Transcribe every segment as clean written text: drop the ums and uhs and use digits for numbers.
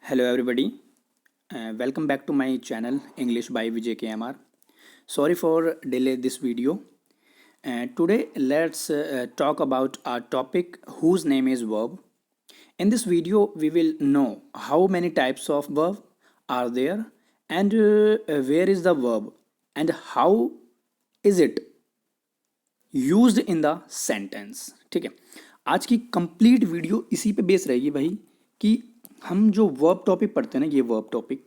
Hello everybody, welcome back to my channel English by Vijay KMR. Sorry for delay this video. Today let's talk about our topic whose name is verb. In this video we will know how many types of verb are there and where is the verb and how is it used in the sentence. ठीक है, आज की complete video इसी पे base रहेगी भाई कि हम जो वर्ब टॉपिक पढ़ते हैं ना, ये वर्ब टॉपिक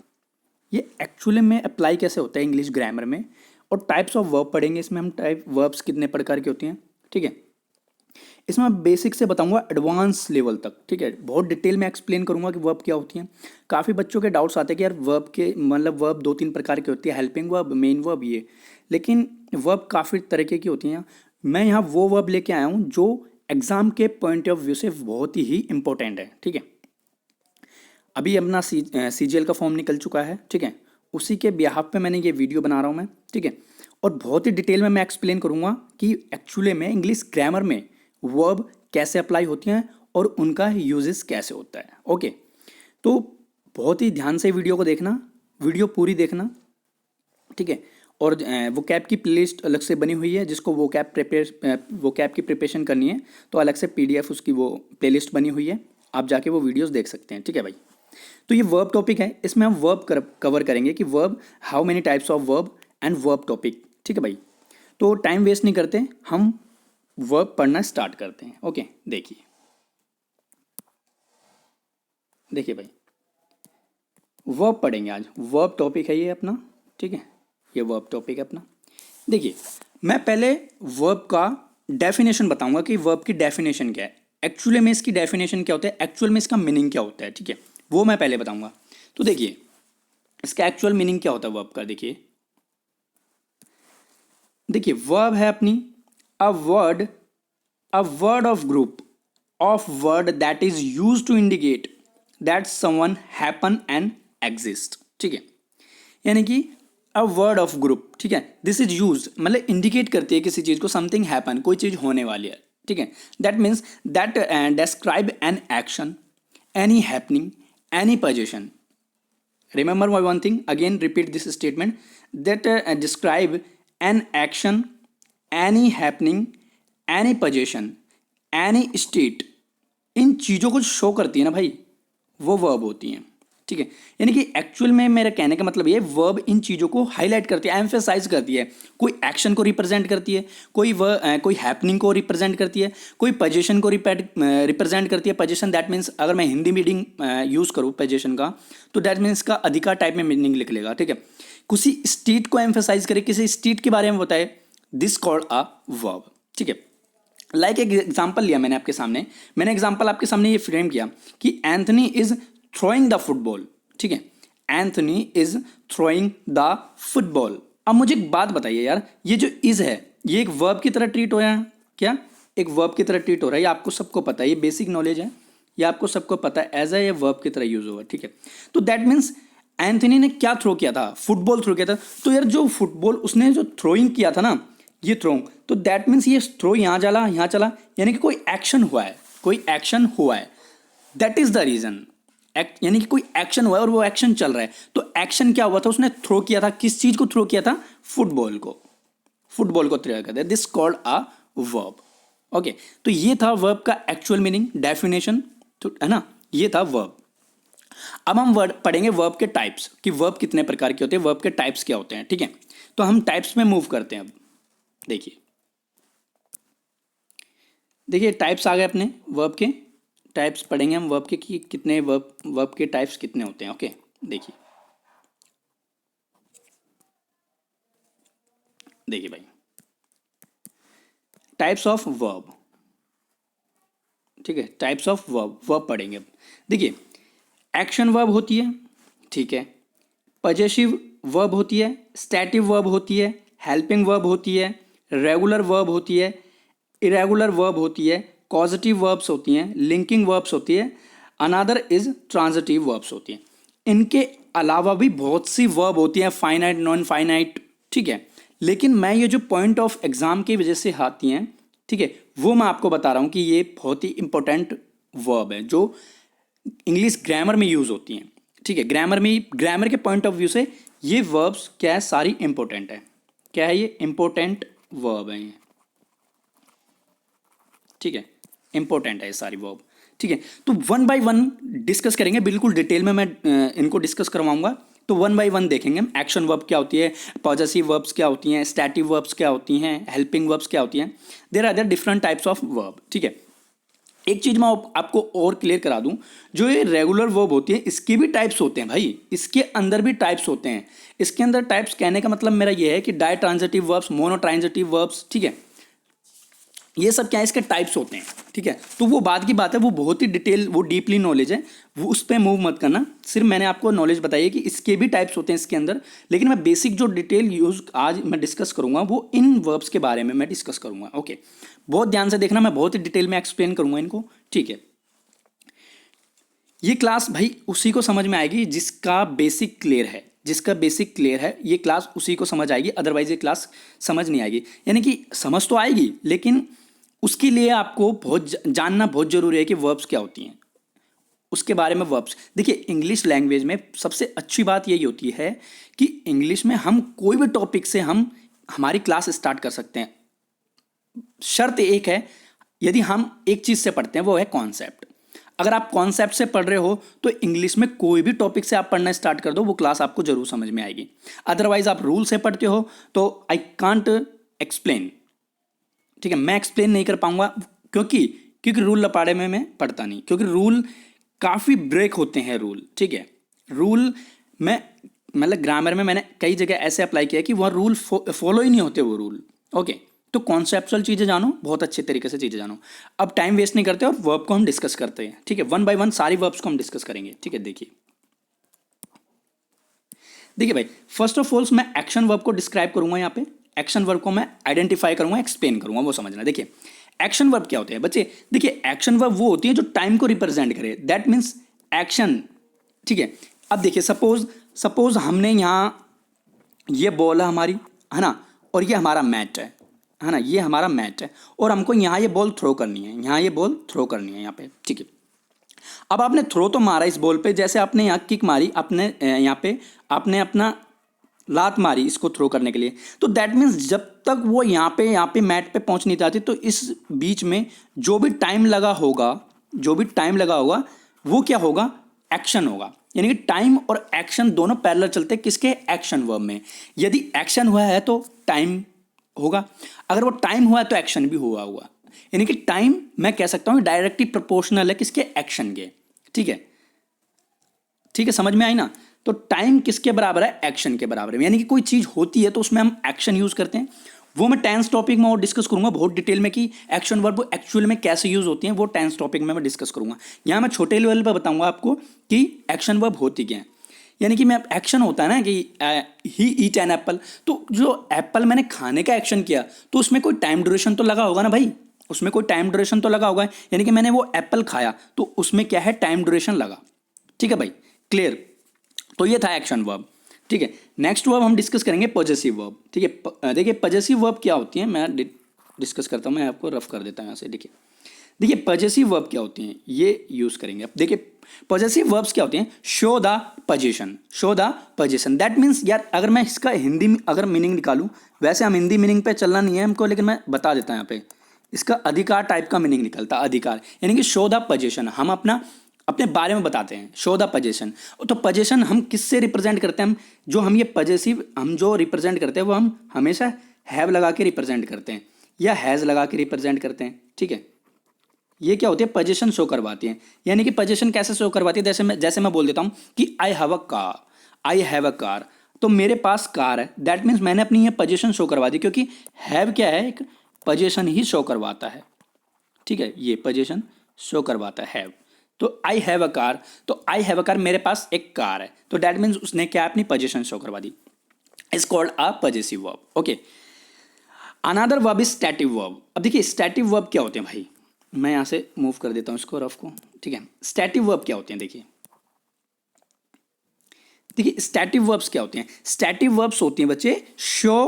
ये एक्चुअली में अप्लाई कैसे होता है इंग्लिश ग्रामर में, और टाइप्स ऑफ वर्ब पढ़ेंगे. इसमें हम टाइप वर्ब्स कितने प्रकार के होती हैं. ठीक है, इसमें मैं बेसिक से बताऊंगा एडवांस लेवल तक. ठीक है, बहुत डिटेल में एक्सप्लेन करूंगा कि वर्ब क्या होती हैं. काफ़ी बच्चों के डाउट्स आते हैं कि यार वर्ब के मतलब वर्ब दो तीन प्रकार की होती है, हेल्पिंग वर्ब, मेन वर्ब, ये. लेकिन वर्ब काफ़ी तरीके की होती हैं. मैं यहाँ वो वर्ब लेके आया हूँ जो एग्जाम के पॉइंट ऑफ व्यू से बहुत ही इंपॉर्टेंट है. ठीक है, अभी अपना CGL का फॉर्म निकल चुका है. ठीक है, उसी के बिहाफ पे मैंने ये वीडियो बना रहा हूँ मैं. ठीक है, और बहुत ही डिटेल में मैं एक्सप्लेन करूँगा कि एक्चुअली में इंग्लिश ग्रामर में वर्ब कैसे अप्लाई होती हैं और उनका यूजेस कैसे होता है. ओके, तो बहुत ही ध्यान से वीडियो को देखना, वीडियो पूरी देखना. ठीक है, और वो कैब की प्लेलिस्ट अलग से बनी हुई है, जिसको वो कैब की प्रिपरेशन करनी है तो अलग से PDF उसकी वो प्लेलिस्ट बनी हुई है, आप जाके वो वीडियोस देख सकते हैं. ठीक है भाई, तो ये वर्ब टॉपिक है, इसमें हम वर्ब कवर करेंगे कि verb, how many types of verb and verb topic. ठीक है भाई, तो टाइम वेस्ट नहीं करते, हम वर्ब पढ़ना स्टार्ट करते हैं. ओके, देखिए भाई, वर्ब पढ़ेंगे आज. वर्ब टॉपिक है ये अपना. ठीक है, ये वर्ब टॉपिक है अपना. देखिए, मैं पहले वर्ब का डेफिनेशन बताऊंगा कि वर्ब की डेफिनेशन क्या है, एक्चुअली में इसकी डेफिनेशन क्या होता है, एक्चुअल में इसका मीनिंग क्या होता है. ठीक है, वो मैं पहले बताऊंगा. तो देखिए, इसका एक्चुअल मीनिंग क्या होता है वर्ब का. देखिए वर्ब है अपनी a word of group of word that is use to indicate that someone happen and exist. ठीक है, यानी कि अ वर्ड ऑफ ग्रुप. ठीक है, दिस इज यूज मतलब इंडिकेट करती है किसी चीज को, समथिंग हैपन, कोई चीज होने वाली है. ठीक है, that means that describe an action, any happening, any position. Remember one thing, again repeat this statement, that describe an action, any happening, any possession, any state. इन चीज़ों को शो करती है ना भाई, वो वर्ब होती हैं. ठीक है, यानी कि एक्चुअल में मेरा कहने का मतलब ये, वर्ब इन चीज़ों को हाईलाइट करती है, एम्फेसाइज करती है. कोई एक्शन को रिप्रेजेंट करती है, कोई हैपनिंग को रिप्रेजेंट करती है, कोई पोजीशन को रिप्रेजेंट करती है. पोजीशन दैट मीन्स, अगर मैं हिंदी मीनिंग यूज़ करूँ पोजीशन का, तो दैट मीन्स का अधिकार टाइप में मीनिंग लिख लेगा. ठीक है, किसी स्टेट को एम्फेसाइज करे, किसी स्टेट के बारे में बताए, दिस कॉल्ड अ वर्ब. ठीक है, लाइक एक एग्जाम्पल लिया मैंने आपके सामने, मैंने एग्जाम्पल आपके सामने ये फ्रेम किया कि Anthony is throwing the football. ठीक है, Anthony is throwing the football. अब मुझे एक बात बताइए यार, ये जो इज है ये एक वर्ब की तरह ट्रीट हो रहा है क्या? एक वर्ब की तरह ट्रीट हो रहा है, ये आपको सबको पता है, ये बेसिक नॉलेज है, ये आपको सबको पता है, एज ए वर्ब की तरह यूज होगा. ठीक है, तो दैट मीन्स एंथनी ने क्या थ्रो किया था, फुटबॉल थ्रो किया था. तो यार जो फुटबॉल उसने जो थ्रोइंग किया था ना, ये थ्रो, तो दैट मीन्स ये थ्रो यहाँ चला, यानी कि कोई एक्शन हुआ है, दैट इज द रीजन. यानी कि कोई एक्शन हुआ है और वो एक्शन चल रहा है. तो एक्शन क्या हुआ था, उसने थ्रो किया था, किस चीज को थ्रो किया था, फुटबॉल को थ्रो किया था. This called a verb. Okay, तो ये था वर्ब का एक्चुअल मीनिंग, डेफिनेशन, तो है ना, ये था वर्ब. अब हम वर्ड पढ़ेंगे वर्ब के टाइप्स, कि वर्ब कितने प्रकार के होते हैं, वर्ब के टाइप्स क्या होते हैं. ठीक है, तो हम टाइप्स में मूव करते हैं. अब देखिए टाइप्स आ गए अपने, वर्ब के टाइप्स पढ़ेंगे हम वर्ब के, कि कितने वर्ब के टाइप्स कितने होते हैं. ओके, देखिए भाई, टाइप्स ऑफ वर्ब. ठीक है, टाइप्स ऑफ वर्ब पढ़ेंगे अब. देखिए, एक्शन वर्ब होती है. ठीक है, पजेसिव वर्ब होती है, स्टैटिव वर्ब होती है, हेल्पिंग वर्ब होती है, रेगुलर वर्ब होती है, इरेगुलर वर्ब होती है, कॉजेटिव वर्ब्स होती हैं, लिंकिंग वर्ब्स होती है, अनदर इज ट्रांजिटिव वर्ब्स होती हैं. इनके अलावा भी बहुत सी वर्ब होती हैं, फाइनाइट, नॉन फाइनाइट. ठीक है, लेकिन मैं ये जो पॉइंट ऑफ एग्जाम की वजह से आती हैं, ठीक है, वो मैं आपको बता रहा हूँ कि ये बहुत ही इंपॉर्टेंट वर्ब है जो इंग्लिश ग्रामर में यूज होती हैं. ठीक है, ग्रामर के पॉइंट ऑफ व्यू से ये वर्ब्स क्या है, सारी इंपॉर्टेंट है। क्या है ये? इंपॉर्टेंट वर्ब है ये, ठीक है, इंपॉर्टेंट है ये सारी वर्ब। ठीक है, तो वन बाय वन डिस्कस करेंगे, बिल्कुल डिटेल में मैं इनको डिस्कस करवाऊंगा। तो वन बाय वन देखेंगे हम। एक्शन वर्ब क्या होती है, पॉजेसिव वर्ब्स क्या होती हैं, स्टैटिव वर्ब्स क्या होती हैं, हेल्पिंग वर्ब्स क्या होती हैं। There are different types of verb. ठीक है, एक चीज मैं आपको और क्लियर करा दूं, जो ये रेगुलर वर्ब होती है इसके भी टाइप्स होते हैं भाई, इसके अंदर भी टाइप्स होते हैं। इसके अंदर टाइप्स कहने का मतलब मेरा ये है कि ditransitive verbs, monotransitive verbs, ठीक है, ये सब क्या है, इसके टाइप्स होते हैं। ठीक है, तो वो बात की बात है, वो बहुत ही डिटेल, वो डीपली नॉलेज है, वो उस पर मूव मत करना। सिर्फ मैंने आपको नॉलेज बताई है कि इसके भी टाइप्स होते हैं इसके अंदर, लेकिन मैं बेसिक जो डिटेल यूज आज मैं डिस्कस करूंगा वो इन वर्ब्स के बारे में मैं डिस्कस करूंगा। ओके, बहुत ध्यान से देखना, मैं बहुत ही डिटेल में एक्सप्लेन करूंगा इनको। ठीक है, ये क्लास भाई उसी को समझ में आएगी जिसका बेसिक क्लियर है, जिसका बेसिक क्लियर है ये क्लास उसी को समझ आएगी, अदरवाइज ये क्लास समझ नहीं आएगी। यानी कि समझ तो आएगी, लेकिन उसके लिए आपको बहुत जानना बहुत जरूरी है कि वर्ब्स क्या होती हैं, उसके बारे में। वर्ब्स देखिए, इंग्लिश लैंग्वेज में सबसे अच्छी बात यही होती है कि इंग्लिश में हम कोई भी टॉपिक से हम हमारी क्लास स्टार्ट कर सकते हैं। शर्त एक है, यदि हम एक चीज से पढ़ते हैं वो है कॉन्सेप्ट। अगर आप कॉन्सेप्ट से पढ़ रहे हो तो इंग्लिश में कोई भी टॉपिक से आप पढ़ना स्टार्ट कर दो, वो क्लास आपको जरूर समझ में आएगी। अदरवाइज आप रूल से पढ़ते हो तो आई कांट एक्सप्लेन, ठीक है, मैं एक्सप्लेन नहीं कर पाऊंगा, क्योंकि रूल लपाड़े में मैं पढ़ता नहीं, क्योंकि रूल काफ़ी ब्रेक होते हैं रूल। ठीक है, रूल में मतलब ग्रामर में मैंने कई जगह ऐसे अप्लाई किया कि वह रूल फॉलो ही नहीं होते वो रूल। ओके, तो कॉन्सेप्चुअल चीज़ें जानो, बहुत अच्छे तरीके से चीज़ें जानो। अब टाइम वेस्ट नहीं करते और वर्ब को हम डिस्कस करते हैं। ठीक है, वन बाय वन सारी वर्ब्स को हम डिस्कस करेंगे। ठीक है, देखिए भाई, फर्स्ट ऑफ ऑल मैं एक्शन वर्ब को डिस्क्राइब करूंगा, यहाँ पे एक्शन वर्ब को मैं आइडेंटिफाई करूंगा, एक्सप्लेन करूंगा, वो समझना। देखिए, एक्शन वर्ब क्या होते हैं बच्चे? देखिए, एक्शन वर्ब वो होती है जो टाइम को रिप्रेजेंट करे, दैट मीन्स एक्शन। ठीक है, अब देखिए, सपोज हमने यहाँ ये बॉल है हमारी, है ना, और ये हमारा मैट है ना, ये हमारा मैट है, और हमको यहाँ ये बॉल थ्रो करनी है, यहाँ ये बॉल थ्रो करनी है यहाँ पे। ठीक है, अब आपने थ्रो तो मारा इस बॉल पे, जैसे आपने यहाँ किक मारी, अपने यहाँ पे आपने अपना लात मारी इसको थ्रो करने के लिए, तो दैट मीन्स जब तक वो यहाँ पे मैट पे पहुँच नहीं जाती, तो इस बीच में जो भी टाइम लगा होगा वो क्या होगा? एक्शन होगा। यानी कि टाइम और एक्शन दोनों पैरेलल चलते हैं किसके? एक्शन वर्ब में। यदि एक्शन हुआ है तो टाइम होगा, अगर वो टाइम हुआ है तो एक्शन भी हुआ होगा। यानी कि टाइम मैं कह सकता हूँ डायरेक्टली प्रोपोर्शनल है किसके? एक्शन के। ठीक है, समझ में आई ना? तो टाइम किसके बराबर है? एक्शन के बराबर है। यानी कि कोई चीज होती है तो उसमें हम एक्शन यूज करते हैं। वो मैं टेंस टॉपिक में और डिस्कस करूंगा बहुत डिटेल में कि एक्शन वर्ब एक्चुअल में कैसे यूज होती हैं, वो टेंस टॉपिक में मैं डिस्कस करूंगा। यहां मैं छोटे लेवल पर बताऊंगा आपको कि एक्शन वर्ब होती क्या है। यानी कि मैं एक्शन होता है ना कि ही ईट एन एप्पल, तो जो एप्पल मैंने खाने का एक्शन किया तो उसमें कोई टाइम ड्यूरेशन तो लगा होगा ना भाई, उसमें कोई टाइम ड्यूरेशन तो लगा होगा। यानी कि मैंने वो एप्पल खाया तो उसमें क्या है? टाइम ड्यूरेशन लगा। ठीक है भाई, क्लियर? तो ये था एक्शन वर्ब। ठीक है, नेक्स्ट वर्ब हम डिस्कस करेंगे पॉजेसिव वर्ब। ठीक है, देखिए पॉजेसिव वर्ब क्या होती है, मैं डिस्कस करता हूं, मैं आपको रफ कर देता हूं यहाँ से। देखिए पॉजेसिव वर्ब क्या होती हैं, ये यूज करेंगे। अब देखिए पॉजेसिव वर्ब्स क्या होती हैं? Show the position, that means यार, अगर मैं इसका हिंदी में अगर मीनिंग निकालूं, वैसे हम हिंदी मीनिंग पे चलना नहीं है हमको, लेकिन मैं बता देता हूं यहाँ पे, इसका अधिकार टाइप का मीनिंग निकलता है। अधिकार यानी कि शो द पोजीशन, हम अपने बारे में बताते हैं। शो द पोजीशन, तो पोजीशन हम किससे रिप्रेजेंट करते हैं? हम ये पॉजेसिव हम जो रिप्रेजेंट करते हैं वो हम हमेशा हैव लगा के रिप्रेजेंट करते हैं या हैज़ लगा के रिप्रेजेंट करते हैं। ठीक है, ये क्या होती है? पोजीशन शो करवाती है। यानी कि पोजीशन कैसे शो करवाती है? जैसे मैं बोल देता हूँ कि आई हैव अ कार, तो मेरे पास कार है, दैट मीन्स मैंने अपनी ये पोजीशन शो करवा दी, क्योंकि हैव क्या है? एक पोजीशन ही शो करवाता है। ठीक है, ये पोजीशन शो करवाता है हैव। तो आई हैव अ कार, मेरे पास एक कार है, तो दैट मीन्स उसने क्या? अपनी पोजीशन शो करवा दी। Is called a possessive verb. Okay, another verb is stative verb. अब देखिए स्टैटिव वर्ब क्या होते हैं भाई, मैं यहां से मूव कर देता हूं इसको, रफ को। ठीक है, स्टैटिव वर्ब क्या होते हैं? देखिए स्टैटिव वर्ब्स क्या होते हैं? स्टैटिव वर्ब्स होती हैं बच्चे शो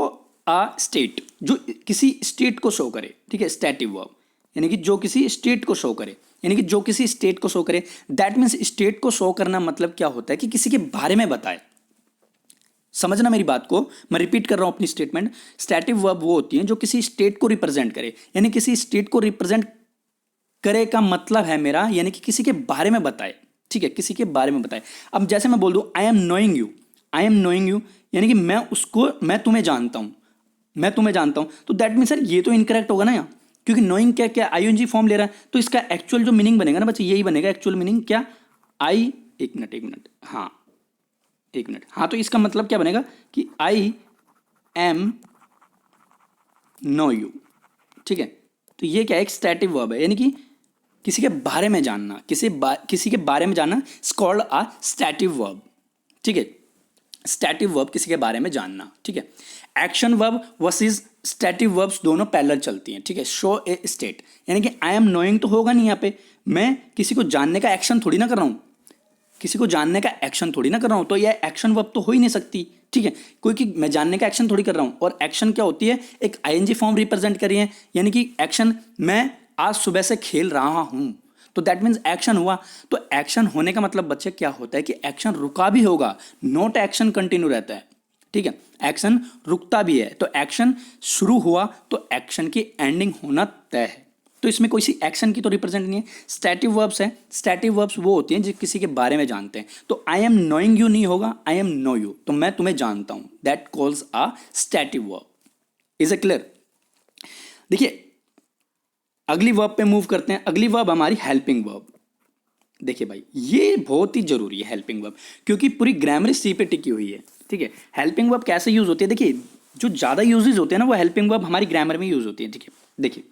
अ स्टेट, जो किसी स्टेट को शो करे। ठीक है, स्टैटिव वर्ब यानी कि जो किसी स्टेट को शो करे, यानी कि जो किसी स्टेट को शो करे। दैट मीन्स स्टेट को शो करना मतलब क्या होता है कि किसी के बारे में बताए। समझना मेरी बात को, मैं रिपीट कर रहा हूं अपनी स्टेटमेंट। स्टैटिव वर्ब वो होती हैं जो किसी स्टेट को रिप्रेजेंट करे, यानी किसी स्टेट को रिप्रेजेंट करे का मतलब है मेरा, यानी कि किसी के बारे में बताए। ठीक है, किसी के बारे में बताए। अब जैसे मैं बोल दूं I am knowing you, I am knowing you, यानी कि मैं तुम्हें जानता हूं, मैं तुम्हें जानता हूं, तो दैट मीन सर ये तो इनकरेक्ट होगा ना यहाँ, क्योंकि नोइंग क्या क्या आईएनजी फॉर्म ले रहा है, तो इसका एक्चुअल जो मीनिंग बनेगा ना बच्चे, यही बनेगा एक्चुअल मीनिंग क्या। आई, एक मिनट, हाँ एक मिनट, हाँ तो इसका मतलब क्या बनेगा कि आई एम नो यू। ठीक है, तो ये क्या है, एक स्टैटिव वर्ब है, यानी कि किसी के बारे में जानना, किसी के बारे में जानना, इट्स कॉल्ड अ स्टैटिव वर्ब। ठीक है, स्टैटिव वर्ब किसी के बारे में जानना। ठीक है, एक्शन वर्ब वर्सेस स्टैटिव वर्ब्स दोनों पैरेलल चलती हैं। ठीक है, शो ए स्टेट, यानी कि आई एम नोइंग तो होगा नहीं यहाँ पे, मैं किसी को जानने का एक्शन थोड़ी ना कर रहा हूँ, किसी को जानने का एक्शन थोड़ी ना कर रहा हूं, तो यह एक्शन वर्ब तो हो ही नहीं सकती। ठीक है, कोई कि मैं जानने का एक्शन थोड़ी कर रहा हूं, और एक्शन क्या होती है, एक आईएनजी फॉर्म रिप्रेजेंट कर रही है, यानी कि एक्शन मैं आज सुबह से खेल रहा हूं, तो दैट मीन्स एक्शन हुआ। तो एक्शन होने का मतलब बच्चे क्या होता है कि एक्शन रुका भी होगा, नॉट एक्शन कंटिन्यू रहता है। ठीक है, एक्शन रुकता भी है, तो एक्शन शुरू हुआ तो एक्शन की एंडिंग होना तय है, तो इसमें कोई सी एक्शन की तो रिप्रेजेंट नहीं है। स्टैटिव वर्ब्स है, स्टैटिव वर्ब्स वो होती हैं जो किसी के बारे में जानते हैं, तो आई एम नोइंग यू नहीं होगा, आई एम नो यू, तो मैं तुम्हें जानता हूं, that calls a स्टैटिव verb. Is a clear? देखिए अगली वर्ब पे मूव करते हैं। अगली वर्ब हमारी हेल्पिंग वर्ब। देखिए भाई ये बहुत ही जरूरी है हेल्पिंग वर्ब, क्योंकि पूरी ग्रामर इसी पे टिकी हुई है। ठीक है, हेल्पिंग वर्ब कैसे यूज होती है, देखिए जो ज्यादा यूजेज होते हैं ना वो हेल्पिंग वर्ब हमारी ग्रामर में यूज होती है। ठीक है, देखिए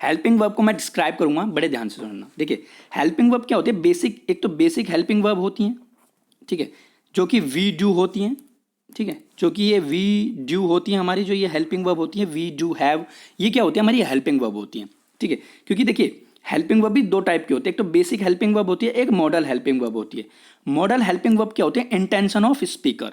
हेल्पिंग वर्ब को मैं डिस्क्राइब करूंगा, बड़े ध्यान से सुनना। देखिए हेल्पिंग वर्ब क्या होती है, बेसिक, एक तो बेसिक हेल्पिंग वर्ब होती हैं। ठीक है, जो कि वी डू होती हैं। ठीक है, जो कि ये वी डू होती हैं हमारी, जो ये हेल्पिंग वर्ब होती है, वी डू हैव, ये क्या होती है हमारी हेल्पिंग वर्ब होती हैं। ठीक है, क्योंकि देखिए हेल्पिंग वर्ब भी दो टाइप की होती है, एक तो बेसिक हेल्पिंग वर्ब होती है, एक मॉडल हेल्पिंग वर्ब होती है। मॉडल हेल्पिंग वर्ब क्या होती है, इंटेंशन ऑफ स्पीकर,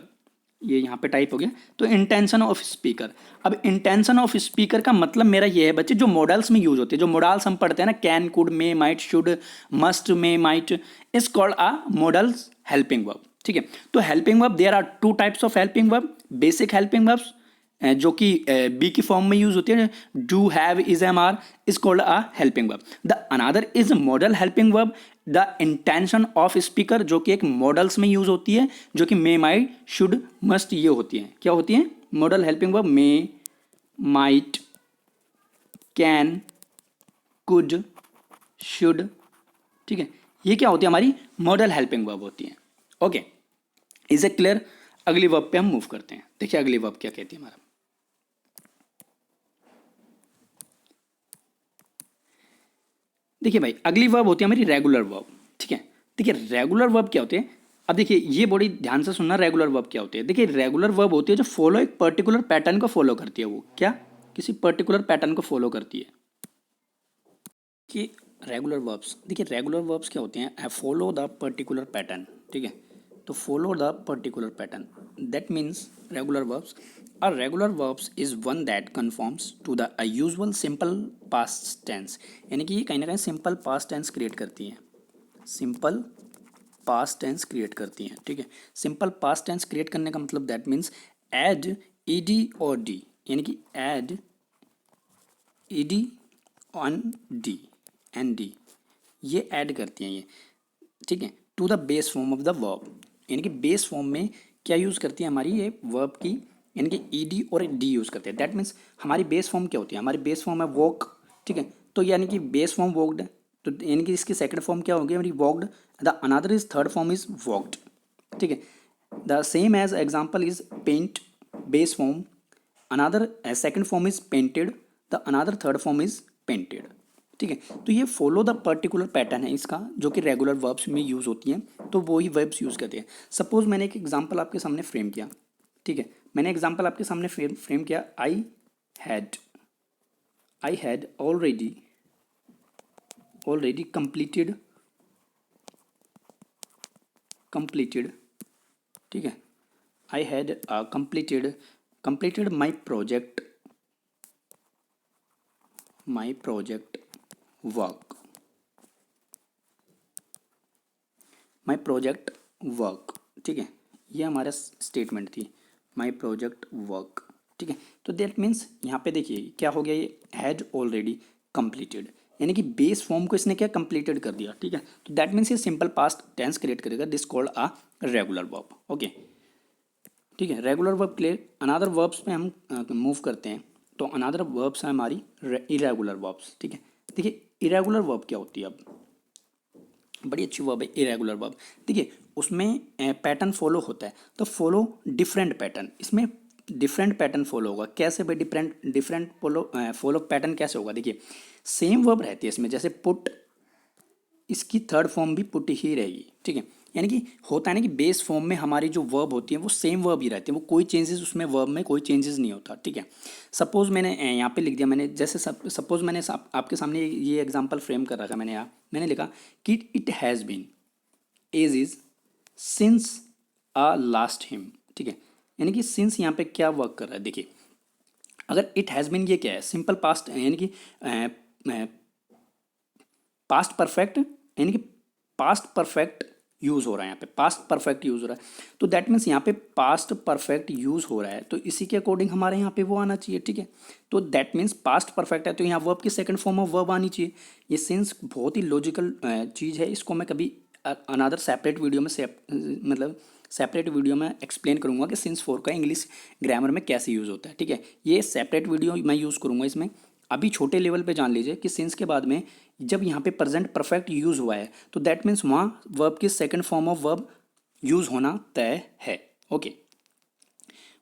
ये यहाँ पे टाइप हो गया, तो इंटेंशन ऑफ स्पीकर। अब इंटेंशन ऑफ स्पीकर का मतलब मेरा ये है बच्चे, जो मॉडल्स में यूज होती है, जो मॉडल्स हम पढ़ते हैं ना, can, could, may, might, should, must, may, might, is called a models helping verb. ठीक है, तो helping verb there are two types of helping verb, basic helping verbs जो कि बी की फॉर्म में यूज होती है, do, have, is, am, are, is called a helping verb. The another is model helping verb, the intention of speaker, जो कि एक models में यूज होती है, जो कि मे, माइट, शुड, मस्ट, ये होती है, क्या होती है model helping verb, may, might, can, could, should. ठीक है, ये क्या होती है हमारी मॉडल हेल्पिंग वर्ब होती है। Okay, is a clear? अगली वर्ब पे हम मूव करते हैं। देखिए अगली वर्ब क्या कहती है हमारा। देखिए भाई अगली वर्ब होती है हमारी रेगुलर वर्ब। ठीक है, देखिए रेगुलर वर्ब क्या होती है, अब देखिए ये बड़ी ध्यान से सुनना, रेगुलर वर्ब क्या होती है। देखिए रेगुलर वर्ब होती है जो फॉलो एक पर्टिकुलर पैटर्न को फॉलो करती है, वो क्या, किसी पर्टिकुलर पैटर्न को फॉलो करती है। कि रेगुलर वर्ब्स, देखिए रेगुलर वर्ब्स क्या होते हैं, फॉलो द पर्टिकुलर पैटर्न। ठीक है, तो follow the particular pattern, that means regular verbs. A regular verbs is one that conforms to the usual simple past tense, यानी कि ये कहीं ना कहीं सिंपल पास्ट टेंस क्रिएट करती हैं, सिंपल पास्ट टेंस क्रिएट करती हैं। ठीक है, सिंपल पास्ट टेंस क्रिएट करने का मतलब दैट मीन्स एड ईडी और डी, यानी कि add ED on D and D, ये ऐड करती हैं ये। ठीक है, to the base form of the verb, यानी कि बेस फॉर्म में क्या यूज़ करती है हमारी ये वर्ब की, यानी कि ईडी और डी यूज़ करते हैं। दैट मीन्स हमारी बेस फॉर्म क्या होती है, हमारी बेस फॉर्म है वॉक। ठीक है, तो यानी कि बेस फॉर्म वॉकड, तो यानी कि इसकी सेकंड फॉर्म क्या होगी हमारी walked, the another is third form is walked. ठीक है, the same as example is paint, base form, another second form is painted, the another third form is painted. ठीक है, तो ये फॉलो द पर्टिकुलर पैटर्न है इसका, जो कि रेगुलर वर्ब्स में यूज़ होती हैं, तो वो ही वर्ब्स यूज़ करते हैं। सपोज मैंने एक एग्जांपल आपके सामने फ्रेम किया। ठीक है, मैंने एग्जांपल आपके सामने फ्रेम किया, had I had already completed. ठीक है, I had completed my project work, my project work, ठीक है, ये हमारा स्टेटमेंट थी, माई प्रोजेक्ट वर्क, ठीक है। तो दैट मीन्स यहाँ पे देखिए क्या हो गया, ये हैज ऑलरेडी कंप्लीटेड, यानी कि बेस फॉर्म को इसने क्या कंप्लीटेड कर दिया, ठीक है। तो दैट मीन्स ये सिंपल पास्ट टेंस क्रिएट करेगा, this called a regular verb, okay, ठीक है। Regular verb clear. Another verbs पे हम मूव करते हैं, तो अनादर वर्ब्स है हमारी इरेगुलर वर्ब्स, ठीक है। देखिए इरेगुलर वर्ब क्या होती है, अब बड़ी अच्छी वर्ब है इरेगुलर वर्ब। देखिए उसमें पैटर्न फॉलो होता है, तो फॉलो डिफरेंट पैटर्न, इसमें डिफरेंट पैटर्न फॉलो होगा। कैसे भाई डिफरेंट डिफरेंट फॉलो पैटर्न कैसे होगा, देखिए सेम वर्ब रहती है इसमें, जैसे पुट, इसकी थर्ड फॉर्म भी पुट ही रहेगी, ठीक है। यानी कि होता है ना कि बेस फॉर्म में हमारी जो वर्ब होती है वो सेम वर्ब ही रहती है, वो कोई चेंजेस उसमें वर्ब में कोई चेंजेस नहीं होता, ठीक है। सपोज मैंने यहाँ पे लिख दिया, मैंने जैसे सपोज मैंने आपके सामने ये एग्जांपल फ्रेम कर रखा, मैंने यहाँ मैंने लिखा कि it has been as is since a last him, ठीक है। यानी कि सिंस यहाँ पे क्या वर्क कर रहा है, देखिए अगर इट हैज़ बीन ये क्या है, सिंपल पास्ट, यानी कि पास्ट परफेक्ट, यानी कि पास्ट परफेक्ट यूज़ हो रहा है यहाँ पे, पास्ट परफेक्ट यूज़ हो रहा है, तो दैट मीन्स यहाँ पे पास्ट परफेक्ट यूज़ हो रहा है, तो इसी के अकॉर्डिंग हमारे यहाँ पे वो आना चाहिए, ठीक है। तो दैट मीन्स पास्ट परफेक्ट है, तो यहाँ वर्ब की सेकंड फॉर्म ऑफ वर्ब आनी चाहिए। ये सिंस बहुत ही लॉजिकल चीज़ है, इसको मैं कभी अनदर सेपरेट वीडियो में मतलब सेपरेट वीडियो में एक्सप्लेन करूंगा कि सिंस फोर का इंग्लिश ग्रामर में कैसे यूज़ होता है, ठीक है। ये सेपरेट वीडियो मैं यूज़ करूंगा इसमें। अभी छोटे लेवल पे जान लीजिए कि सिंस के बाद में जब यहाँ पे प्रेजेंट परफेक्ट यूज़ हुआ है, तो दैट मीन्स वहाँ वर्ब की second form of verb use होना तय है, ओके।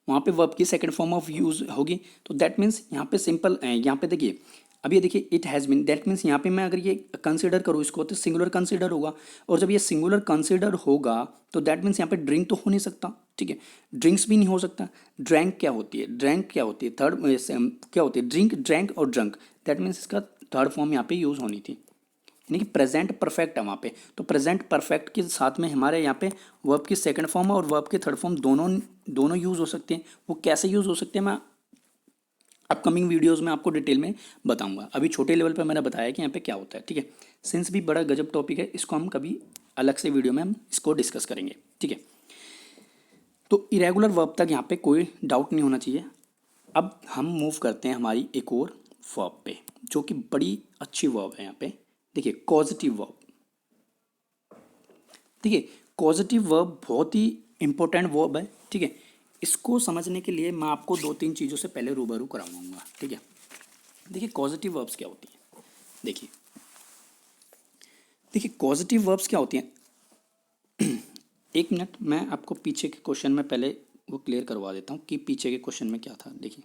वहाँ पे वर्ब की सेकंड फॉर्म ऑफ यूज़ होगी, तो दैट मीन्स यहाँ पे सिंपल, यहाँ पे देखिए अब ये देखिए it has been, that means यहाँ पे मैं अगर ये कंसिडर करूँ इसको तो सिंगुलर कंसिडर होगा, और जब ये सिंगुलर कंसिडर होगा तो दैट मीन्स यहाँ पे ड्रिंक तो हो नहीं सकता, ठीक है, ड्रिंक्स भी नहीं हो सकता। ड्रैंक क्या होती है, ड्रैंक क्या होती है, थर्ड क्या होती है, ड्रिंक, ड्रैंक और ड्रंक, दैट मीन्स इसका थर्ड फॉर्म यहाँ पे यूज़ होनी थी, यानी कि प्रेजेंट परफेक्ट है वहाँ पे, तो प्रेजेंट परफेक्ट के साथ में हमारे यहाँ पे वर्ब की सेकंड फॉर्म और वर्ब की थर्ड फॉर्म दोनों यूज़ हो सकते हैं। वो कैसे यूज़ हो सकते हैं मैं अपकमिंग वीडियोस में आपको डिटेल में बताऊंगा। अभी छोटे लेवल पर मैंने बताया कि यहाँ पे क्या होता है, ठीक है। सिंस भी बड़ा गजब टॉपिक है, इसको हम कभी अलग से वीडियो में हम इसको डिस्कस करेंगे, ठीक है। तो इरेगुलर वर्ब तक यहाँ पे कोई डाउट नहीं होना चाहिए। अब हम मूव करते हैं हमारी एक और वर्ब पे, जो कि बड़ी अच्छी वर्ब है यहाँ पे। देखिए कॉजेटिव वर्ब, देखिए कॉजेटिव वर्ब बहुत ही इंपॉर्टेंट वर्ब है, ठीक है। इसको समझने के लिए मैं आपको दो तीन चीज़ों से पहले रूबरू कराऊंगा, ठीक है। देखिए पॉजिटिव वर्ब्स क्या होती हैं, देखिए देखिए पॉजिटिव वर्ब्स क्या होती हैं। एक मिनट, मैं आपको पीछे के क्वेश्चन में पहले वो क्लियर करवा देता हूँ कि पीछे के क्वेश्चन में क्या था। देखिए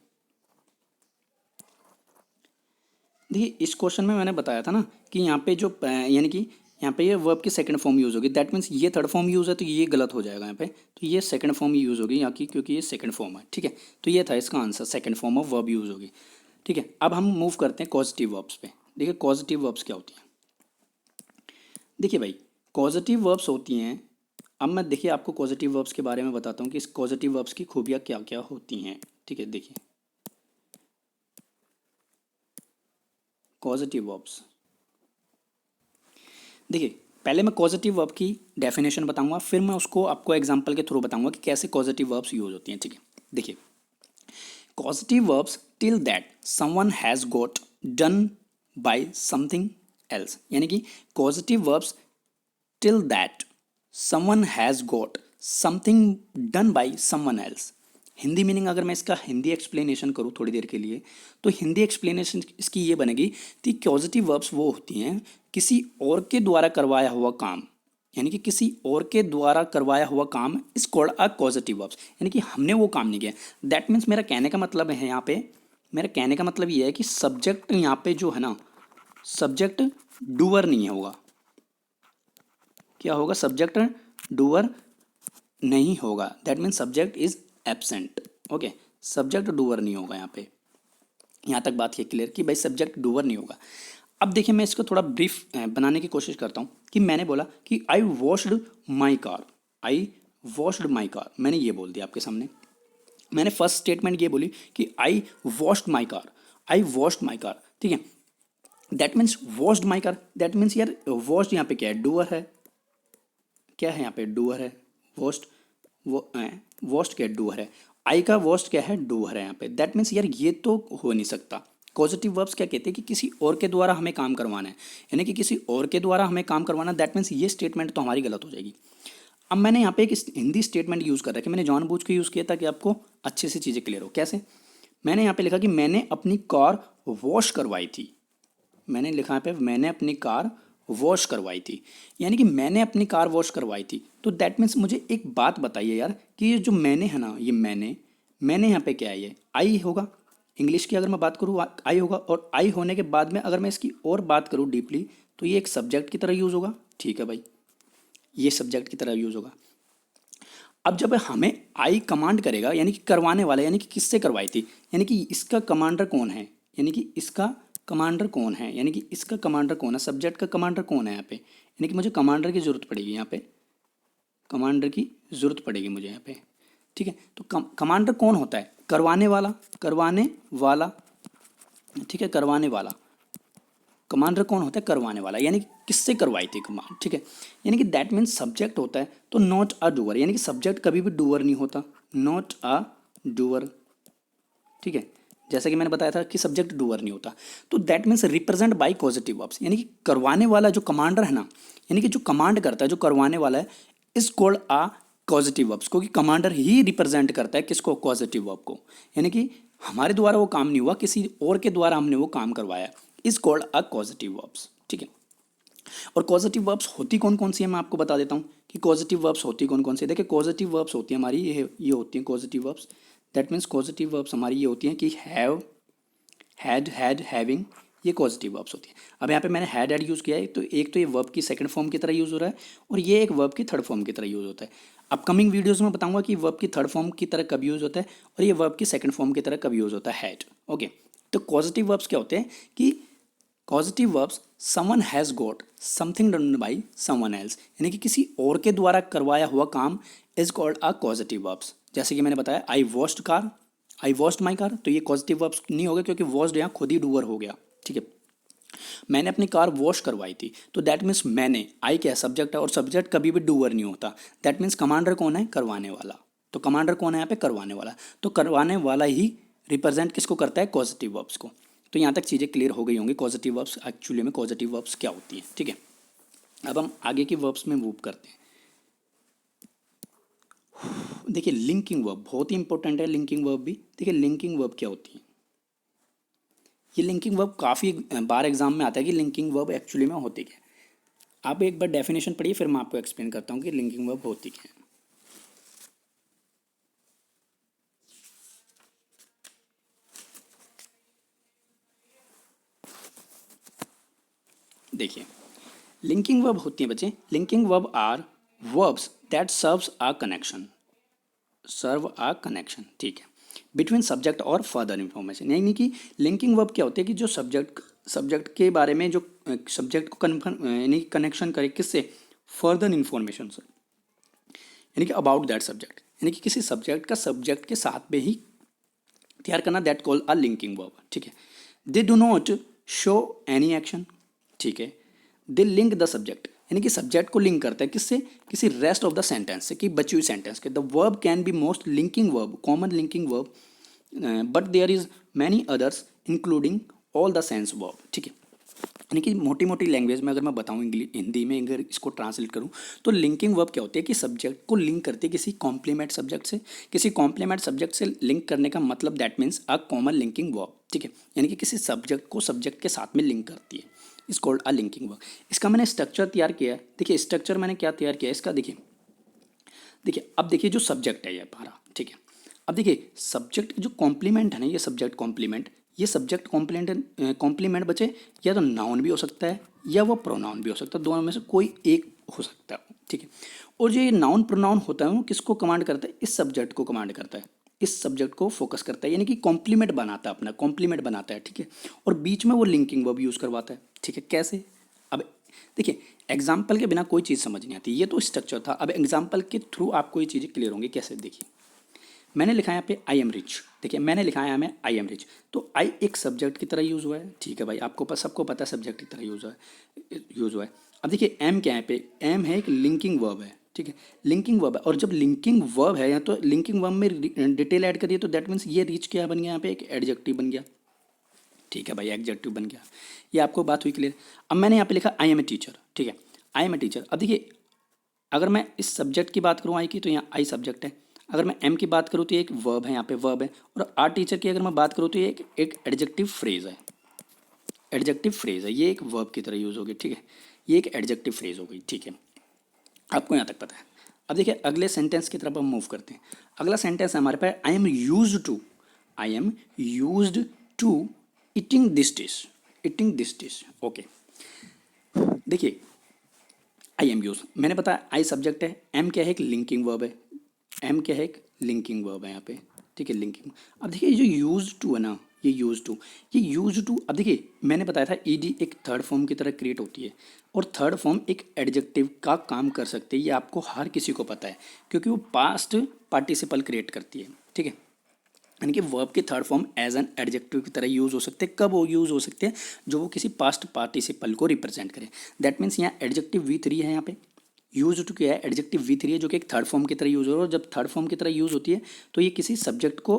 देखिए इस क्वेश्चन में मैंने बताया था ना कि यहाँ पे जो यानी कि यहाँ पे ये वर्ब की सेकंड फॉर्म यूज़ होगी, दैट मीन्स ये थर्ड फॉर्म यूज़ है तो ये गलत हो जाएगा यहाँ पे, तो ये सेकंड फॉर्म यूज़ होगी यहाँ की, क्योंकि ये सेकंड फॉर्म है, ठीक है। तो ये था इसका answer, second form of verb use होगी, ठीक है। अब हम मूव करते हैं पॉजिटिव वर्ब्स पे। देखिए पॉजिटिव वर्ब्स क्या होती हैं, देखिए भाई पॉजिटिव वर्ब्स होती हैं। अब मैं देखिए आपको पॉजिटिव वर्ब्स के बारे में बताता हूँ कि इस पॉजिटिव वर्ब्स की खूबियाँ क्या क्या होती हैं, ठीक है। देखिए पॉजिटिव वर्ब्स, देखिए पहले मैं पॉजिटिव वर्ब की डेफिनेशन बताऊंगा, फिर मैं उसको आपको एग्जांपल के थ्रू बताऊंगा कि कैसे पॉजिटिव वर्ब्स यूज होती हैं, ठीक है। देखिए positive verbs till that someone has got done by something else, यानी कि positive verbs till that someone has got something done by someone else. Hindi meaning अगर मैं इसका हिंदी एक्सप्लेनेशन करूँ थोड़ी देर के लिए, तो हिंदी एक्सप्लेनेशन इसकी ये बनेगी कि पॉजिटिव वर्ब्स वो होती हैं किसी और के द्वारा करवाया हुआ काम, यानी कि किसी और के द्वारा करवाया हुआ काम is called a positive verbs, यानी कि हमने वो काम नहीं किया। दैट मीन्स मेरा कहने का मतलब है यहाँ पे, मेरा कहने का मतलब ये है कि सब्जेक्ट यहाँ पे जो है ना, सब्जेक्ट डूअर नहीं होगा। क्या होगा, सब्जेक्ट डूअर नहीं होगा, that means subject is absent, okay. Subject doer नहीं होगा यहाँ पे, यहाँ तक बात ये क्लियर कि भाई सब्जेक्ट डूअर नहीं होगा। अब देखिए मैं इसको थोड़ा ब्रीफ बनाने की कोशिश करता हूँ कि मैंने बोला कि I washed my car, I washed my car, मैंने ये बोल दिया आपके सामने। मैंने फर्स्ट स्टेटमेंट ये बोली कि I washed my car, I washed my car, ठीक है। That means washed my car, that means यार वॉश्ड यहाँ पे क्या है, डूअर है, क्या है यहाँ पे, डूअर है, वॉश्ड, वो वॉश्ड क्या है, डूअर है, आई का वॉश्ड क्या है, डूअर है यहाँ पे, दैट मीन्स यार ये तो हो नहीं सकता। पॉजिटिव वर्ब्स क्या कहते हैं कि किसी और के द्वारा हमें काम करवाना है, यानी कि किसी और के द्वारा हमें काम करवाना, दैट मीन्स ये स्टेटमेंट तो हमारी गलत हो जाएगी। अब मैंने यहाँ पे एक हिंदी स्टेटमेंट यूज़ कर रखा है, मैंने जानबूझ के यूज़ किया ताकि आपको अच्छे से चीज़ें क्लियर हो। कैसे, मैंने यहाँ पे लिखा कि मैंने अपनी कार वॉश करवाई थी, मैंने लिखा यहाँ पे मैंने अपनी कार वॉश करवाई थी, यानी कि मैंने अपनी कार वॉश करवाई थी। तो दैट मीन्स मुझे एक बात बताइए यार कि ये जो मैंने है ना, ये मैंने यहाँ पे क्या है, ये आई होगा, इंग्लिश की अगर मैं बात करूँ आई होगा, और आई होने के बाद में अगर मैं इसकी और बात करूँ डीपली तो ये एक सब्जेक्ट की तरह यूज़ होगा। ठीक है भाई, ये सब्जेक्ट की तरह यूज़ होगा। अब जब हमें आई कमांड करेगा, यानी कि करवाने वाला, यानी कि किससे करवाई थी, यानी कि इसका कमांडर कौन है, यानी कि इसका कमांडर कौन है, यानी कि इसका कमांडर कौन है, सब्जेक्ट का कमांडर कौन है यहाँ पे, यानी कि मुझे कमांडर की ज़रूरत पड़ेगी यहाँ पे, कमांडर की ज़रूरत पड़ेगी मुझे यहाँ पे। ठीक है, तो कमांडर कौन होता है, करवाने वाला, करवाने वाला, ठीक है, करवाने वाला, कमांडर कौन होता है, करवाने वाला, यानी कि किससे करवाई थी कमांड। ठीक है, यानी कि दैट मीन्स सब्जेक्ट होता है, तो नॉट अ डूअर, यानी कि सब्जेक्ट कभी भी डूअर नहीं होता, नॉट अ डूअर। ठीक है, जैसा कि मैंने बताया था कि सब्जेक्ट डूअर नहीं होता, तो that means represent by positive verbs, यानी कि करवाने वाला जो कमांडर है ना, यानी कि जो कमांड करता है, जो करवाने वाला है, is called a positive verbs, क्योंकि कमांडर ही रिप्रेजेंट करता है किसको, पॉजिटिव वर्ब को, यानी कि हमारे द्वारा वो काम नहीं हुआ, किसी और के द्वारा हमने वो काम करवाया, is called a positive verbs. ठीक है, और पॉजिटिव वर्ब्स होती कौन कौन सी है मैं आपको बता देता हूँ कि पॉजिटिव वर्ब्स होती कौन कौन सी है। देखिए पॉजिटिव वर्ब्स होती है हमारी ये होती हैं positive verbs, that means positive verbs हमारी ये होती हैं कि हैव, हैड, हैविंग, ये पॉजिटिव वर्ब्स होती है। अब यहाँ पे मैंने हैड यूज़ किया है, तो एक तो ये वर्ब की सेकंड फॉर्म की तरह यूज़ हो रहा है, और ये एक वर्ब की थर्ड फॉर्म की तरह यूज़ होता है। अपकमिंग वीडियोज़ में बताऊंगा कि वर्ब की थर्ड फॉर्म की तरह कब यूज़ होता है और ये वर्ब की सेकंड फॉर्म की तरह कब यूज़ होता है, हैड। ओके, तो पॉजिटिव वर्ब्स क्या होते हैं कि positive verbs someone has got something done by someone else, यानी कि किसी और के द्वारा करवाया हुआ काम is called a positive verbs. जैसे कि मैंने बताया I washed car, I washed my car, तो ये पॉजिटिव वर्ब्स नहीं हो गया क्योंकि वॉश्ड यहाँ खुद ही डूअर हो गया। ठीक है, मैंने अपनी कार वॉश करवाई थी, तो दैट मीन्स मैंने, आई क्या है, सब्जेक्ट है, और सब्जेक्ट कभी भी डूअर नहीं होता, दैट मीन्स कमांडर कौन है, करवाने वाला। तो कमांडर कौन है यहाँ पे, करवाने वाला, तो करवाने वाला ही रिप्रेजेंट किसको करता है, पॉजिटिव वर्ब्स को। तो यहाँ तक चीज़ें क्लियर हो गई होंगी, पॉजिटिव वर्ब्स एक्चुअली में पॉजिटिव वर्ब्स क्या होती हैं। ठीक है, अब हम आगे की वर्ब्स में मूव करते हैं। देखिए लिंकिंग वर्ब बहुत ही इंपॉर्टेंट है, लिंकिंग वर्ब भी। देखिए लिंकिंग वर्ब क्या होती है, ये लिंकिंग वर्ब काफ़ी बार एग्जाम में आता है कि लिंकिंग वर्ब एक्चुअली में होती क्या है। आप एक बार डेफिनेशन पढ़िए फिर मैं आपको एक्सप्लेन करता हूँ कि लिंकिंग वर्ब होती क्या है। देखिए लिंकिंग वर्ब होती है बच्चे, linking verb are verbs that serves a connection, serve a connection, ठीक है, बिटवीन सब्जेक्ट और फर्दर इंफॉर्मेशन। यानी कि लिंकिंग वर्ब क्या होती है कि जो सब्जेक्ट के बारे में, जो सब्जेक्ट को कन्फर्म यानी कनेक्शन करे किससे, फर्दर इंफॉर्मेशन से, यानी कि अबाउट दैट सब्जेक्ट, यानी कि किसी सब्जेक्ट का सब्जेक्ट के साथ में ही तैयार करना, that call a linking verb. ठीक है, they do not show any action. ठीक है, दे लिंक द सब्जेक्ट, यानी कि सब्जेक्ट को लिंक करता है किससे, किसी रेस्ट ऑफ द सेंटेंस से, कि बची हुई सेंटेंस के। The verb can be most linking verb, common linking verb, but there is many others including all the sense verb. ठीक है, यानी कि मोटी मोटी लैंग्वेज में अगर मैं बताऊँ हिंदी में अगर इसको ट्रांसलेट करूँ तो लिंकिंग वर्ब क्या होती है कि सब्जेक्ट को लिंक करती है किसी कॉम्प्लीमेंट सब्जेक्ट से, किसी कॉम्प्लीमेंट सब्जेक्ट से लिंक करने का मतलब that means a common linking verb. ठीक है, यानी कि किसी सब्जेक्ट को सब्जेक्ट के साथ में लिंक करती है, इस कॉल्ड अ लिंकिंग वर्ब। इसका मैंने स्ट्रक्चर तैयार किया है। देखिए स्ट्रक्चर मैंने क्या तैयार किया है इसका, देखिए देखिए अब देखिए जो सब्जेक्ट है ये हमारा, ठीक है, अब देखिए सब्जेक्ट जो कॉम्प्लीमेंट है ना, ये सब्जेक्ट कॉम्प्लीमेंट, ये सब्जेक्ट कॉम्प्लीमेंट बचे, या तो नाउन भी हो सकता है या वो प्रोनाउन भी हो सकता है, दोनों में से कोई एक हो सकता है। ठीक है, और जो ये नाउन प्रोनाउन होता है वो किसको कमांड करता है, इस सब्जेक्ट को कमांड करता है, इस सब्जेक्ट को फोकस करता है, यानी कि कॉम्प्लीमेंट बनाता है, अपना कॉम्प्लीमेंट बनाता है। ठीक है, और बीच में वो लिंकिंग वर्ब यूज़ करवाता है। ठीक है, कैसे, अब देखिए एग्जाम्पल के बिना कोई चीज़ समझ नहीं आती, ये तो स्ट्रक्चर था, अब एग्जाम्पल के थ्रू आपको ये चीज़ें क्लियर होंगी कैसे। देखिए मैंने लिखा है यहाँ पे आई एम रिच, देखिए मैंने लिखा है यहाँ में आई एम रिच, तो आई एक सब्जेक्ट की तरह यूज़ हुआ है, ठीक है भाई, आपको सबको पता है सब्जेक्ट की तरह यूज़ हुआ है। अब देखिए एम क्या है, पे एम है एक लिंकिंग वर्ब है, ठीक है, लिंकिंग वर्ब है, और जब लिंकिंग वर्ब है या तो लिंकिंग वर्ब में डिटेल ऐड करिए तो दैट मीन्स ये रिच क्या बन गया, यहाँ पे एक एडजेक्टिव बन गया, ठीक है भाई, एडजेक्टिव बन गया। ये आपको बात हुई क्लियर। अब मैंने यहाँ पे लिखा आई एम ए टीचर, ठीक है, आई एम ए टीचर। अब देखिए अगर मैं इस सब्जेक्ट की बात करूँ आई की, तो यहाँ आई सब्जेक्ट है, अगर मैं एम की बात करूँ तो ये एक वर्ब है, यहाँ पे वर्ब है, और आर टीचर की अगर मैं बात करूँ तो ये एक एडजेक्टिव फ्रेज है, एडजेक्टिव फ्रेज है, ये एक वर्ब की तरह यूज़ होगी, ठीक है, ये एक एडजेक्टिव फ्रेज हो गई, ठीक है, आपको यहाँ तक पता है। अब देखिए अगले सेंटेंस की तरफ हम मूव करते हैं। अगला सेंटेंस है हमारे पास I am use to, I am use to eating this dish, eating this dish, okay. देखिए आई एम यूज, मैंने बताया आई सब्जेक्ट है, एम क्या है एक लिंकिंग वर्ब है, एम क्या है एक लिंकिंग वर्ब है यहाँ पे, ठीक है, लिंकिंग। अब देखिए ये जो यूज टू है ना, ये यूज टू, ये यूज टू, अब देखिए मैंने बताया था ईडी एक थर्ड फॉर्म की तरह क्रिएट होती है, और थर्ड फॉर्म एक एडजेक्टिव का काम कर सकते हैं, ये आपको हर किसी को पता है, क्योंकि वो पास्ट पार्टिसिपल क्रिएट करती है, ठीक है, यानी कि वर्ब के third form as an adjective की तरह यूज़ हो सकते हैं। कब वो यूज़ हो सकते हैं, जो वो किसी पास्ट पार्टिसिपल को रिप्रेजेंट करें। दैट मीन्स यहाँ एडजेक्टिव V3 है, यहाँ पे यूज टू क्या है, एडजेक्टिव V3 है, जो कि एक थर्ड फॉर्म की तरह यूज़ हो रहा है, और जब थर्ड फॉर्म की तरह यूज़ होती है तो ये किसी सब्जेक्ट को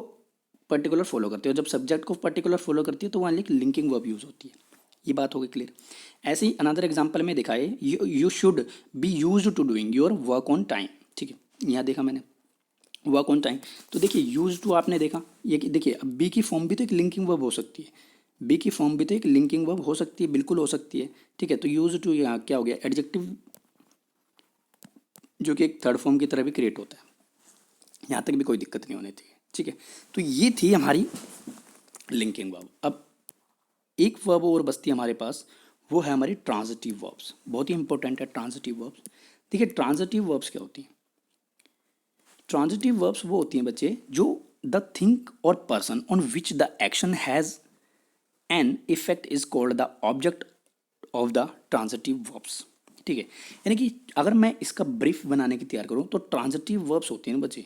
पर्टिकुलर फॉलो करती है, और जब सब्जेक्ट को पर्टिकुलर फॉलो करती है तो वहाँ लिंकिंग वर्ब यूज़ होती है। ये बात हो गई क्लियर। ऐसे ही अनदर एग्जाम्पल में दिखाए, you should be use to doing your work on time, ठीक है, यहाँ देखा मैंने वर्क ऑन टाइम, तो देखिए यूज टू आपने देखा, ये देखिए अब बी की फॉर्म भी तो एक लिंकिंग वर्ब हो सकती है, बी की फॉर्म भी तो एक लिंकिंग वर्ब हो सकती है, बिल्कुल हो सकती है, ठीक है, तो यूज टू यहाँ क्या हो गया, एडजेक्टिव जो कि एक थर्ड फॉर्म की तरह भी क्रिएट होता है, यहाँ तक भी कोई दिक्कत नहीं होनी चाहिए, ठीक है। तो ये थी हमारी लिंकिंग वर्ब। अब एक वर्ब और बचती है हमारे पास, वो है हमारी ट्रांजिटिव वर्ब्स, बहुत ही इंपॉर्टेंट है ट्रांजिटिव वर्ब्स। देखिए ट्रांजिटिव वर्ब्स क्या होती हैं, ट्रांजिटिव वर्ब्स वो होती हैं बच्चे जो द थिंग और person on which the action has an effect is called the object of the transitive verbs, ठीक है। यानी कि अगर मैं इसका ब्रीफ बनाने की तैयार करूं तो ट्रांजिटिव वर्ब्स होती हैं ना बच्चे,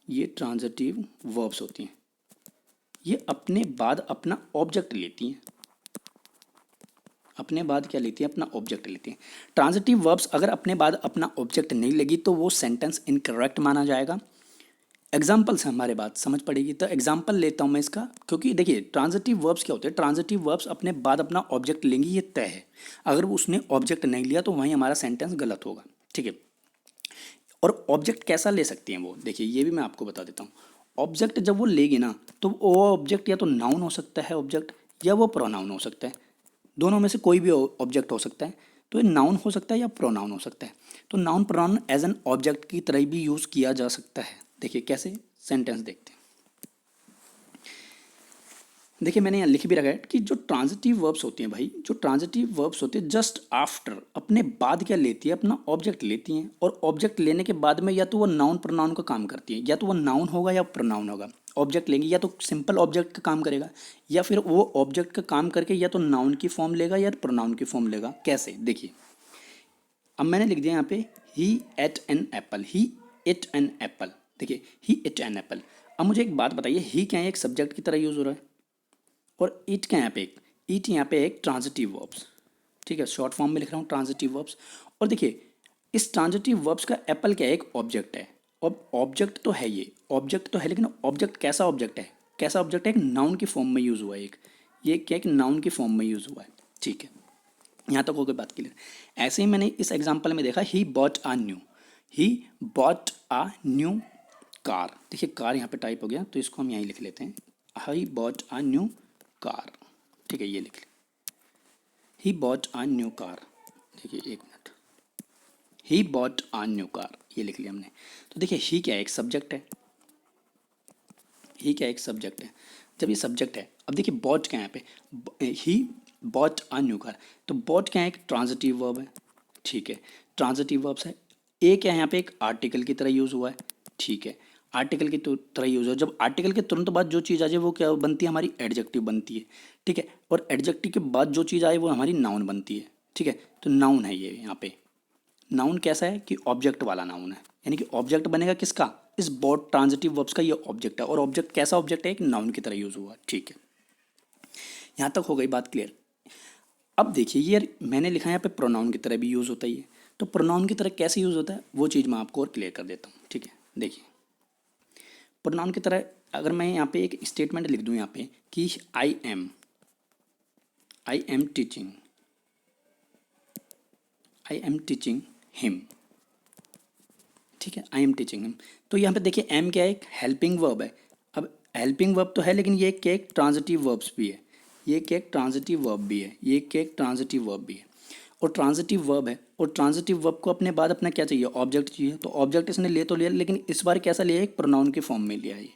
ये ट्रांजिटिव वर्ब्स होती हैं, ये अपने बाद अपना ऑब्जेक्ट लेती हैं, अपने बाद क्या लेती है, अपना ऑब्जेक्ट लेती है। ट्रांजिटिव वर्ब्स अगर अपने बाद अपना ऑब्जेक्ट नहीं लेगी तो वो सेंटेंस इनकरेक्ट माना जाएगा। एग्जाम्पल से हमारे बात समझ पड़ेगी, तो एग्जाम्पल लेता हूँ मैं इसका, क्योंकि देखिए ट्रांजिटिव वर्ब्स क्या होते हैं, ट्रांजिटिव वर्ब्स अपने बाद अपना ऑब्जेक्ट लेंगी, ये तय है। अगर वो उसने ऑब्जेक्ट नहीं लिया तो वहीं हमारा सेंटेंस गलत होगा, ठीक है। और ऑब्जेक्ट कैसा ले सकती हैं वो, देखिए ये भी मैं आपको बता देता हूँ। ऑब्जेक्ट जब वो लेगी ना तो वो ऑब्जेक्ट या तो नाउन हो सकता है ऑब्जेक्ट, या वो प्रोनाउन हो सकता है, दोनों में से कोई भी ऑब्जेक्ट हो सकता है। तो ये नाउन हो सकता है या प्रोनाउन हो सकता है। तो noun pronoun as an object की तरह भी यूज़ किया जा सकता है। देखिए कैसे, सेंटेंस देखते हैं। देखिए मैंने यहाँ लिख भी रखा है कि जो ट्रांजिटिव वर्ब्स होती हैं भाई, जो ट्रांजिटिव वर्ब्स होती हैं जस्ट आफ्टर, अपने बाद क्या लेती है, अपना ऑब्जेक्ट लेती हैं, और ऑब्जेक्ट लेने के बाद में या तो वो नाउन प्रोनाउन का काम करती है, या तो वो नाउन होगा या प्रोनाउन होगा। ऑब्जेक्ट लेंगे या तो सिंपल ऑब्जेक्ट का काम करेगा, या फिर वो ऑब्जेक्ट का काम करके या तो नाउन की फॉर्म लेगा या प्रोनाउन की फॉर्म लेगा। कैसे, देखिए अब मैंने लिख दिया यहाँ पे ही eight an apple, he eight an apple, देखिए ही एट एन एप्पल। अब मुझे एक बात बताइए, ही क्या है, एक सब्जेक्ट की तरह यूज हो रहा है, और ईट क्या यहाँ पे, ईट यहाँ पे एक ट्रांजिटिव वर्ब्स, ठीक है, शॉर्ट फॉर्म में लिख रहा हूँ ट्रांजिटिव वर्ब्स। और देखिए इस ट्रांजिटिव वर्ब्स का एप्पल क्या है, एक ऑब्जेक्ट है, और ऑब्जेक्ट तो है, ये ऑब्जेक्ट तो है, लेकिन ऑब्जेक्ट कैसा ऑब्जेक्ट है, कैसा ऑब्जेक्ट है, एक नाउन की फॉर्म में यूज़ हुआ है, एक ये क्या एक नाउन की फॉर्म में यूज़ हुआ है, ठीक है। यहाँ तक हो गई बात क्लियर। ऐसे ही मैंने इस एग्जाम्पल में देखा, he bought a new, he bought a new car, देखिए कार यहाँ पे टाइप हो गया तो इसको हम यहीं लिख लेते हैं, he bought a new car, ठीक है, ये लिख ले, he bought a new car, देखिए एक minute, he bought a new car, ये लिख लिया हमने। तो देखिए ही क्या है, एक सब्जेक्ट है, ही क्या एक सब्जेक्ट है। जब ये सब्जेक्ट है, अब देखिए बॉट क्या है यहाँ पे, he bought a new car, तो बॉट क्या है, एक ट्रांजिटिव वर्ब है, ठीक है, ट्रांजिटिव वर्ब्स है। ए क्या है यहाँ पे, एक आर्टिकल की तरह यूज़ हुआ है, ठीक है, आर्टिकल की तरह यूज़ हो, जब आर्टिकल के तुरंत बाद जो चीज़ आ जाए वो क्या बनती है, हमारी एडजेक्टिव बनती है, ठीक है, और एडजेक्टिव के बाद जो चीज़ आए वो हमारी नाउन बनती है, ठीक है। तो नाउन है ये यहाँ पे, नाउन कैसा है कि ऑब्जेक्ट वाला नाउन है, यानी कि ऑब्जेक्ट बनेगा किसका, इस बोथ ट्रांजिटिव वर्ब्स का ये ऑब्जेक्ट है, और ऑब्जेक्ट कैसा ऑब्जेक्ट है, एक नाउन की तरह यूज हुआ, ठीक है। यहाँ तक हो गई बात क्लियर। अब देखिए ये मैंने लिखा है यहाँ पे प्रोनाउन की तरह भी यूज होता ही है, तो प्रोनाउन की तरह कैसे यूज होता है वो चीज़ मैं आपको और क्लियर कर देता हूँ, ठीक है। देखिए प्रोनाउन की तरह अगर मैं यहाँ पे एक स्टेटमेंट लिख दूँ यहाँ पे कि आई एम टीचिंग हिम, ठीक है, आई एम टीचिंग हिम, तो यहाँ पे देखिए एम क्या है, एक हेल्पिंग वर्ब है। अब हेल्पिंग वर्ब तो है, लेकिन ये क्या एक ट्रांजिटिव वर्ब्स भी है, ये क्या एक ट्रांजिटिव वर्ब भी है, ये क्या एक ट्रांजिटिव वर्ब भी है, और ट्रांजिटिव वर्ब है, और ट्रांजिटिव वर्ब को अपने बाद अपना क्या चाहिए, ऑब्जेक्ट चाहिए, तो ऑब्जेक्ट इसने ले तो लिया, लेकिन इस बार कैसा लिया, एक प्रोनाउन के फॉर्म में लिया है ये,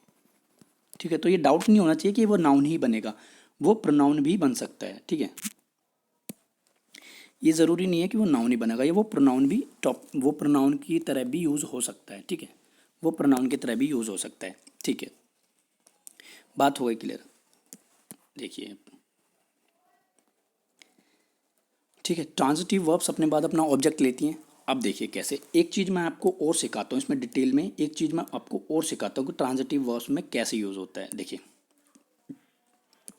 ठीक है। तो ये डाउट नहीं होना चाहिए कि वो नाउन ही बनेगा, वो प्रोनाउन भी बन सकता है, ठीक है। ये ज़रूरी नहीं है कि वो नाउन ही बनेगा, ये वो प्रोनाउन भी वो प्रोनाउन की तरह भी यूज़ हो सकता है, ठीक है, वो प्रोनाउन की तरह भी यूज़ हो सकता है, ठीक है। बात हो गई क्लियर। देखिए ठीक है, ट्रांजिटिव वर्ब्स अपने बाद अपना ऑब्जेक्ट लेती हैं। अब देखिए कैसे, एक चीज़ मैं आपको और सिखाता हूँ इसमें डिटेल में, एक चीज़ मैं आपको और सिखाता हूँ कि ट्रांजिटिव वर्ब्स में कैसे यूज़ होता है। देखिए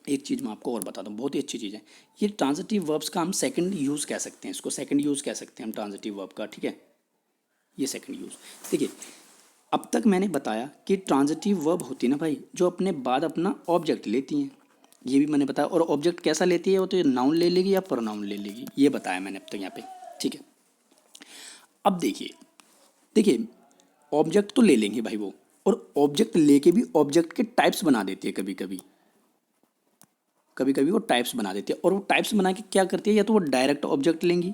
एक चीज़ मैं आपको और बताता हूँ, बहुत ही अच्छी चीज़ है ये। ट्रांजिटिव वर्ब्स का हम सेकंड यूज़ कह सकते हैं, इसको सेकंड यूज़ कह सकते हैं हम ट्रांजिटिव वर्ब का, ठीक है, ये सेकंड यूज़। देखिए अब तक मैंने बताया कि ट्रांजिटिव वर्ब होती है ना भाई, जो अपने बाद अपना ऑब्जेक्ट लेती हैं, ये भी मैंने बताया, और ऑब्जेक्ट कैसा लेती है, वो तो नाउन ले लेगी या प्रोनाउन ले लेगी, ये बताया मैंने अब तक यहाँ पे, ठीक है। अब देखिए देखिए ऑब्जेक्ट तो ले लेंगे भाई वो, और ऑब्जेक्ट लेके भी ऑब्जेक्ट के टाइप्स बना देती है, कभी कभी वो टाइप्स बना देती है, और वो टाइप्स बना के क्या करती है, या तो वो डायरेक्ट ऑब्जेक्ट लेंगी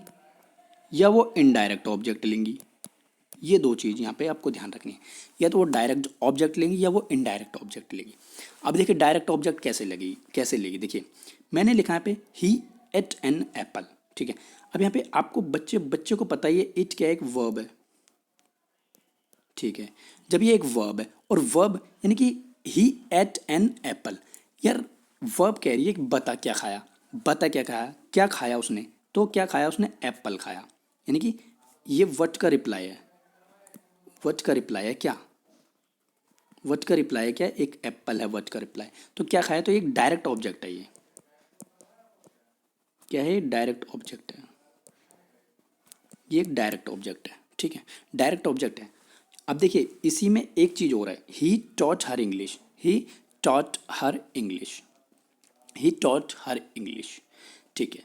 या वो इनडायरेक्ट ऑब्जेक्ट लेंगी। ये दो चीज़ यहाँ पे आपको ध्यान रखनी है, या तो वो डायरेक्ट ऑब्जेक्ट लेंगी या वो इनडायरेक्ट ऑब्जेक्ट लेगी। अब देखिए डायरेक्ट ऑब्जेक्ट कैसे लेगी, देखिए मैंने लिखा है पे ही एट एन एप्पल, ठीक है। अब यहाँ पे आपको बच्चे को पता ही है इट क्या एक वर्ब है, ठीक है। जब ये एक वर्ब है, और वर्ब यानी कि ही एट एन एप्पल, यार वर्ब कह रही है कि बता क्या खाया उसने, तो क्या खाया उसने, एप्पल खाया, यानी कि ये वट का रिप्लाई है, क्या, वट का रिप्लाई है क्या, एक एप्पल है वट का रिप्लाई, तो क्या खाया, तो एक डायरेक्ट ऑब्जेक्ट है, ये क्या है, डायरेक्ट ऑब्जेक्ट है, ये एक डायरेक्ट ऑब्जेक्ट है, ठीक है, डायरेक्ट ऑब्जेक्ट है। अब देखिए इसी में एक चीज़ और है, ही टॉट हर इंग्लिश, ठीक है,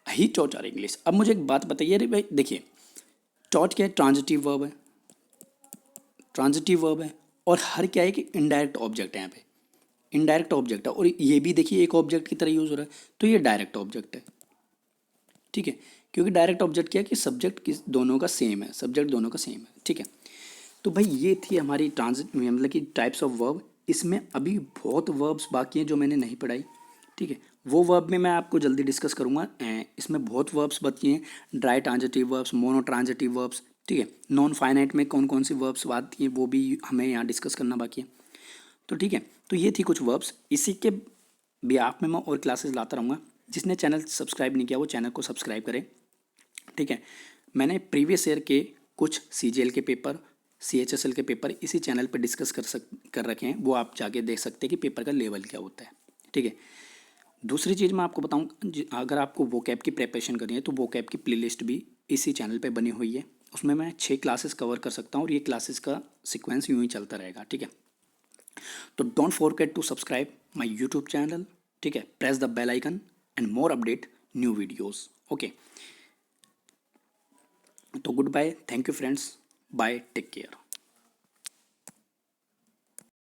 ही टॉट हर इंग्लिश। अब मुझे एक बात बताइए, अरे भाई देखिए टॉट क्या है, ट्रांजिटिव वर्ब है, और हर क्या है कि इनडायरेक्ट ऑब्जेक्ट है, यहाँ पे इनडायरेक्ट ऑब्जेक्ट है, और ये भी देखिए एक ऑब्जेक्ट की तरह यूज हो रहा है, तो ये डायरेक्ट ऑब्जेक्ट है, ठीक है। क्योंकि डायरेक्ट ऑब्जेक्ट क्या है कि सब्जेक्ट किस दोनों का सेम है, ठीक है। तो भाई ये थी हमारी ट्रांजिट मतलब कि टाइप्स ऑफ वर्ब। इसमें अभी बहुत वर्ब्स बाकी हैं जो मैंने नहीं पढ़ाई, ठीक है, वो वर्ब में मैं आपको जल्दी डिस्कस करूँगा। इसमें बहुत वर्ब्स बची हैं, dry transitive verbs, monotransitive verbs, ठीक है, नॉन फाइनाइट में कौन कौन सी वर्ब्स आती हैं वो भी हमें यहाँ डिस्कस करना बाकी है। तो ठीक है, तो ये थी कुछ वर्ब्स, इसी के बिहाफ में मैं और क्लासेस लाता रहूँगा। जिसने चैनल सब्सक्राइब नहीं किया वो चैनल को सब्सक्राइब करें, ठीक है। मैंने प्रीवियस ईयर के कुछ CGL के पेपर, CHSL के पेपर इसी चैनल पर डिस्कस कर रखे हैं, वो आप जाके देख सकते हैं कि पेपर का लेवल क्या होता है, ठीक है। दूसरी चीज़ मैं आपको बताऊं, अगर आपको वोकैब की प्रिपरेशन करनी है तो वोकैब की प्लेलिस्ट भी इसी चैनल पे बनी हुई है, उसमें मैं 6 क्लासेस कवर कर सकता हूँ, और ये क्लासेस का सीक्वेंस यूँ ही चलता रहेगा, ठीक है। तो don't forget to subscribe my YouTube channel, ठीक है, press the bell icon and more update new videos, okay. तो goodbye, thank you friends, bye, take care.